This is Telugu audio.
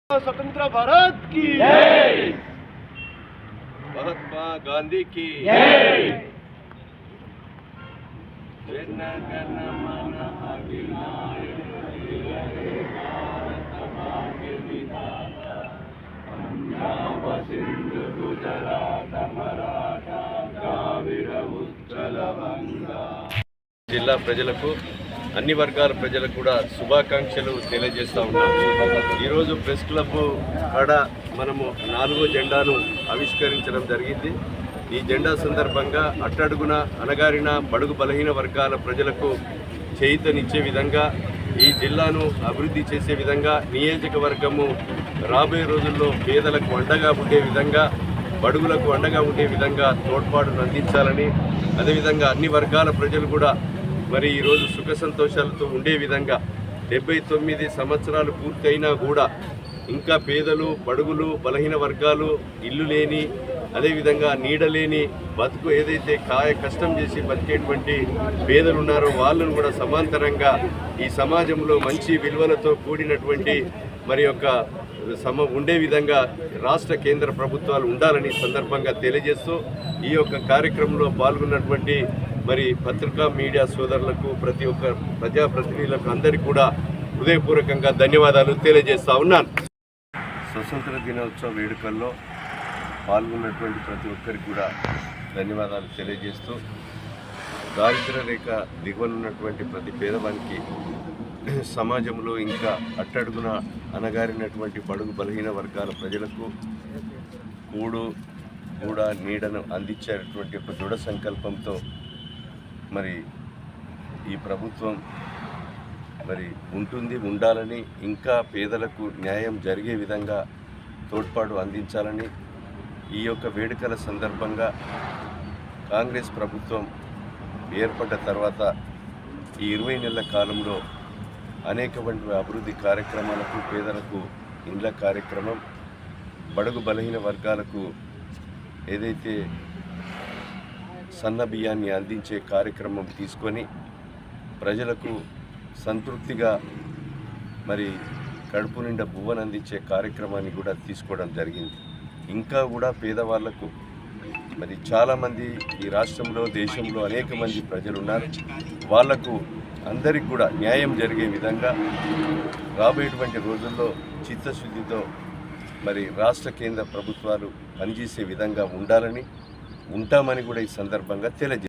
स्वतंत्र भारत की जय, महात्मा गांधी की जय। जन गण मन अधिनायक भारत भाग्य विधाता, पंजाब सिंधु गुजरात मराठा द्राविड़ उत्कल गंगा। జిల్లా ప్రజలకు అన్ని వర్గాల ప్రజలకు కూడా శుభాకాంక్షలు తెలియజేస్తూ ఉన్నాం. ఈరోజు ప్రెస్ క్లబ్ కాడ మనము 4వ జెండాను ఆవిష్కరించడం జరిగింది. ఈ జెండా సందర్భంగా అట్టడుగున అణగారిన బడుగు బలహీన వర్గాల ప్రజలకు చేయూతనిచ్చే విధంగా, ఈ జిల్లాను అభివృద్ధి చేసే విధంగా, నియోజకవర్గము రాబోయే రోజుల్లో పేదలకు అండగా ఉండే విధంగా, బడుగులకు అండగా ఉండే విధంగా తోడ్పాటును అందించాలని, అదేవిధంగా అన్ని వర్గాల ప్రజలు కూడా మరి ఈరోజు సుఖ సంతోషాలతో ఉండే విధంగా 79 సంవత్సరాలు పూర్తయినా కూడా ఇంకా పేదలు, బడుగులు, బలహీన వర్గాలు, ఇల్లు లేని, అదేవిధంగా నీడలేని బతుకు ఏదైతే కష్టం చేసి బతికేటువంటి పేదలు ఉన్నారో వాళ్ళను కూడా సమాంతరంగా ఈ సమాజంలో మంచి విలువలతో కూడినటువంటి మరి యొక్క ఉండే విధంగా రాష్ట్ర కేంద్ర ప్రభుత్వాలు ఉండాలని సందర్భంగా తెలియజేస్తూ ఈ యొక్క కార్యక్రమంలో పాల్గొన్నటువంటి మరి పత్రికా మీడియా సోదరులకు, ప్రతి ఒక్క ప్రజాప్రతినిధులకు అందరికీ కూడా హృదయపూర్వకంగా ధన్యవాదాలు తెలియజేస్తా ఉన్నాను. స్వతంత్ర దినోత్సవ వేడుకల్లో పాల్గొన్నటువంటి ప్రతి ఒక్కరికి కూడా ధన్యవాదాలు తెలియజేస్తూ, దారిద్ర్య రేఖ దిగువనున్నటువంటి ప్రతి పేదవానికి సమాజంలో ఇంకా అట్టడుగున అణగారినటువంటి బడుగు బలహీన వర్గాల ప్రజలకు కూడా నీడను అందించేటువంటి ఒక దృఢ సంకల్పంతో మరి ఈ ప్రభుత్వం మరి ఉండాలని, ఇంకా పేదలకు న్యాయం జరిగే విధంగా తోడ్పాటు అందించాలని ఈ యొక్క వేడుకల సందర్భంగా కాంగ్రెస్ ప్రభుత్వం ఏర్పడ్డ తర్వాత ఈ 20 నెలల కాలంలో అనేకమైన అభివృద్ధి కార్యక్రమాలకు, పేదలకు ఇండ్ల కార్యక్రమం, బడుగు బలహీన వర్గాలకు ఏదైతే సన్న బియ్యాన్ని అందించే కార్యక్రమం తీసుకొని ప్రజలకు సంతృప్తిగా మరి కడుపు నిండా బువ్వను అందించే కార్యక్రమాన్ని కూడా తీసుకోవడం జరిగింది. ఇంకా కూడా పేదవాళ్లకు మరి చాలామంది ఈ రాష్ట్రంలో, దేశంలో అనేక మంది ప్రజలు ఉన్నారు. వాళ్లకు అందరికీ కూడా న్యాయం జరిగే విధంగా రాబోయేటువంటి రోజుల్లో చిత్తశుద్ధితో మరి రాష్ట్ర కేంద్ర ప్రభుత్వాలు పనిచేసే విధంగా ఉండాలని, ఉంటామని కూడా ఈ సందర్భంగా తెలియజేస్తారు.